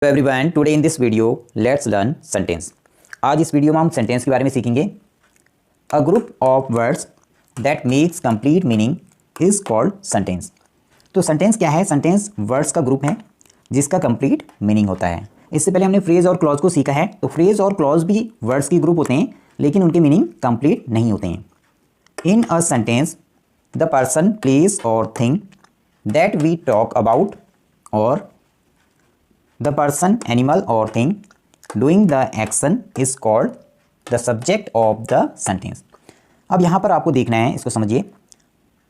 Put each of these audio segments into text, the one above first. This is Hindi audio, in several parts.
तो everyone, today in this video let's learn sentence. आज इस वीडियो में हम सेंटेंस के बारे में सीखेंगे। A group of words that makes complete meaning is called sentence. तो सेंटेंस क्या है? सेंटेंस वर्ड्स का ग्रुप है जिसका कंप्लीट मीनिंग होता है। इससे पहले हमने फ्रेज और क्लॉज को सीखा है। तो फ्रेज और क्लॉज भी वर्ड्स की ग्रुप होते हैं, लेकिन उनके मीनिंग कंप्लीट नहीं होते हैं। In a sentence the person, place और thing that we talk about और the person, animal or thing doing the action is called the subject of the sentence। अब यहाँ पर आपको देखना है, इसको समझिए।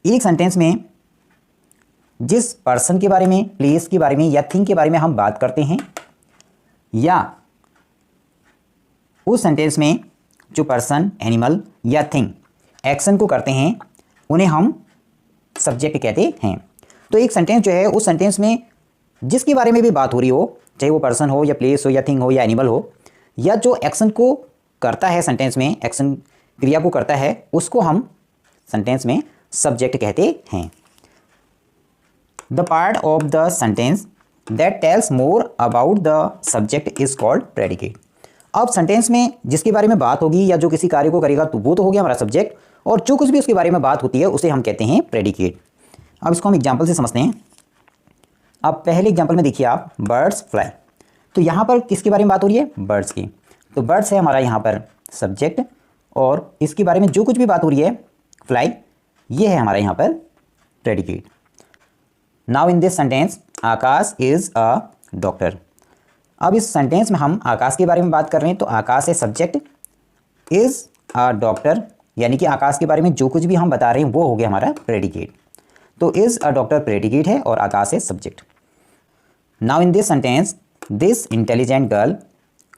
एक सेंटेंस में जिस पर्सन के बारे में, प्लेस के बारे में या थिंग के बारे में हम बात करते हैं, या उस सेंटेंस में जो पर्सन, एनिमल या थिंग एक्शन को करते हैं, उन्हें हम सब्जेक्ट कहते हैं। तो एक सेंटेंस जो है, उस सेंटेंस में जिसके बारे में भी बात हो रही हो, चाहे वो पर्सन हो या प्लेस हो या थिंग हो या एनिमल हो, या जो एक्शन को करता है सेंटेंस में, एक्शन क्रिया को करता है, उसको हम सेंटेंस में सब्जेक्ट कहते हैं। The part of the sentence that tells more about the subject is called predicate. अब सेंटेंस में जिसके बारे में बात होगी या जो किसी कार्य को करेगा, तो वो तो हो गया हमारा सब्जेक्ट, और जो कुछ भी उसके बारे में बात होती है उसे हम कहते हैं प्रेडिकेट। अब इसको हम एग्जाम्पल से समझते हैं। अब पहले एग्जांपल में देखिए आप, बर्ड्स फ्लाई। तो यहाँ पर किसके बारे में बात हो रही है? बर्ड्स की। तो बर्ड्स है हमारा यहाँ पर सब्जेक्ट, और इसके बारे में जो कुछ भी बात हो रही है, फ्लाई, ये है हमारा यहाँ पर predicate. Now in this sentence Akash is a doctor. अब इस सेंटेंस में हम आकाश के बारे में बात कर रहे हैं, तो आकाश है सब्जेक्ट, इज अ डॉक्टर, यानी कि आकाश के बारे में जो कुछ भी हम बता रहे हैं वो हो गया हमारा प्रेडिकेट। तो इज अ डॉक्टर प्रेडिकेट है और आकाश है subject. Now in this sentence this intelligent girl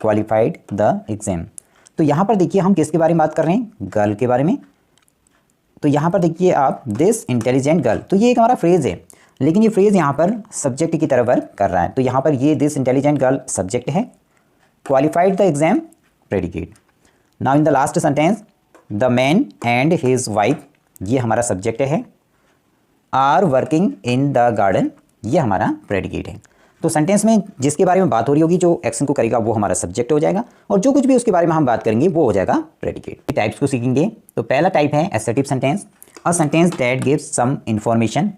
qualified the exam. तो यहाँ पर देखिए हम किसके बारे में बात कर रहे हैं? गर्ल के बारे में। तो यहाँ पर देखिए आप, दिस इंटेलिजेंट गर्ल, तो ये एक हमारा फ्रेज है, लेकिन ये फ्रेज यहाँ पर सब्जेक्ट की तरह वर्क कर रहा है। तो यहाँ पर ये दिस इंटेलिजेंट गर्ल सब्जेक्ट है, qualified the exam predicate. Now in the last sentence the man and his wife, ये हमारा सब्जेक्ट है, are working in the garden, ये हमारा प्रेडिकेट है। तो सेंटेंस में जिसके बारे में बात हो रही होगी, जो एक्शन को करेगा वो हमारा सब्जेक्ट हो जाएगा, और जो कुछ भी उसके बारे में हम बात करेंगे वो हो जाएगा प्रेडिकेट। टाइप्स को सीखेंगे। तो पहला टाइप है assertive sentence. A sentence that gives some information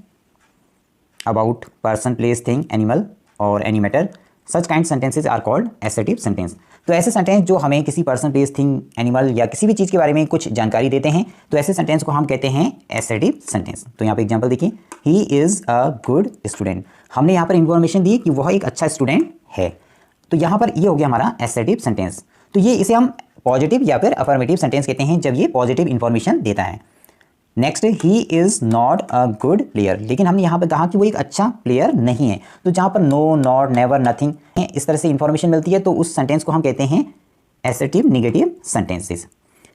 about person, place, thing, animal और any matter. Such kind sentences are called assertive sentence. तो ऐसे सेंटेंस जो हमें किसी पर्सन, प्लेस, थिंग, एनिमल या किसी भी चीज़ के बारे में कुछ जानकारी देते हैं, तो ऐसे सेंटेंस को हम कहते हैं एसर्टिव सेंटेंस। तो यहाँ पे एग्जांपल देखिए, he is a good student. हमने यहाँ पर इन्फॉर्मेशन दी कि वह एक अच्छा स्टूडेंट है। तो यहाँ पर ये हो गया हमारा एसर्टिव सेंटेंस। तो ये इसे हम पॉजिटिव या फिर अफर्मेटिव सेंटेंस कहते हैं, जब ये पॉजिटिव इन्फॉर्मेशन देता है। Next, he is not a good player. लेकिन हमने यहाँ पर कहा कि वो एक अच्छा प्लेयर नहीं है। तो जहाँ पर नो, नॉट, नेवर, नथिंग इस तरह से इंफॉर्मेशन मिलती है, तो उस सेंटेंस को हम कहते हैं assertive negative sentences.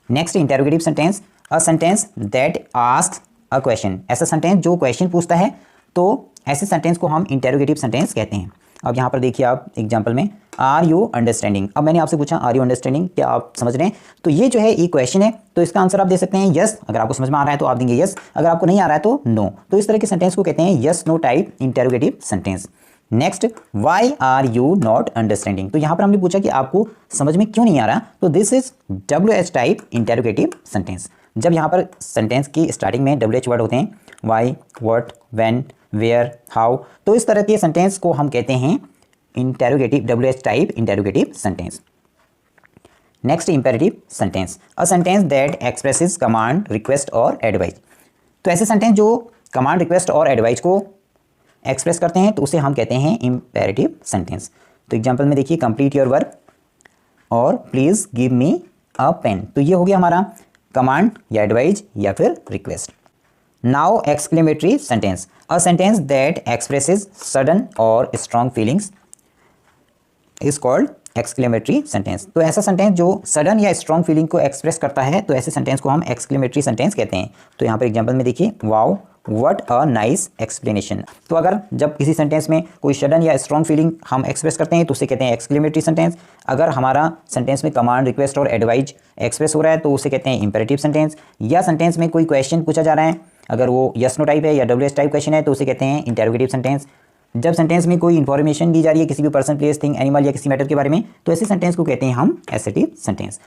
Next, interrogative sentence. A sentence that asks a question. ऐसा सेंटेंस जो क्वेश्चन पूछता है, तो ऐसे सेंटेंस को हम इंटेरोगेटिव सेंटेंस कहते हैं। अब यहाँ पर देखिए आप एग्जाम्पल में, आर यू अंडरस्टैंडिंग। अब मैंने आपसे पूछा आर यू अंडरस्टैंडिंग, क्या आप समझ रहे हैं? तो ये जो है ये क्वेश्चन है, तो इसका आंसर आप दे सकते हैं यस। अगर आपको समझ में आ रहा है तो आप देंगे यस, अगर आपको नहीं आ रहा है तो नो। तो इस तरह के सेंटेंस को कहते हैं yes no type interrogative sentence. Next, why are you not understanding. तो यहाँ पर हमने पूछा कि आपको समझ में क्यों नहीं आ रहा, तो this is WH type interrogative sentence. जब यहाँ पर सेंटेंस की स्टार्टिंग में WH वर्ड होते हैं, why, what, when, where, how, तो इस तरह के सेंटेंस को हम कहते हैं interrogative WH type interrogative sentence. Next, imperative sentence. A sentence that expresses command, request और एडवाइस। तो ऐसे सेंटेंस जो कमांड, रिक्वेस्ट और एडवाइस को एक्सप्रेस करते हैं, तो उसे हम कहते हैं इंपेरेटिव सेंटेंस। तो एग्जांपल में देखिए, कंप्लीट योर वर्क और please give me a pen. तो ये हो गया हमारा कमांड या एडवाइस या फिर request. Now exclamatory sentence. A sentence that expresses sudden और strong feelings is called exclamatory sentence. तो ऐसा सेंटेंस जो सडन या स्ट्रॉन्ग फीलिंग को एक्सप्रेस करता है, तो ऐसे सेंटेंस को हम एक्सक्लेमेटरी सेंटेंस कहते हैं। तो यहाँ पर एग्जांपल में देखिए, wow what a nice explanation. तो अगर जब किसी सेंटेंस में कोई सडन या स्ट्रॉन्ग फीलिंग हम एक्सप्रेस करते हैं, तो उसे कहते हैं एक्सक्लेमेटरी सेंटेंस। अगर हमारा सेंटेंस में कमांड, रिक्वेस्ट और एडवाइज एक्सप्रेस हो रहा है, तो उसे कहते हैं इंपेरेटिव सेंटेंस। या सेंटेंस में कोई क्वेश्चन पूछा जा रहा है, अगर वो यस नो टाइप है या WH टाइप क्वेश्चन है, तो उसे कहते हैं इंटेरोगेटिव सेंटेंस। जब सेंटेंस में कोई इंफॉर्मेशन दी जा रही है किसी भी पर्सन, प्लेस, थिंग, एनिमल या किसी मैटर के बारे में, तो ऐसे सेंटेंस को कहते हैं हम एसर्टिव सेंटेंस।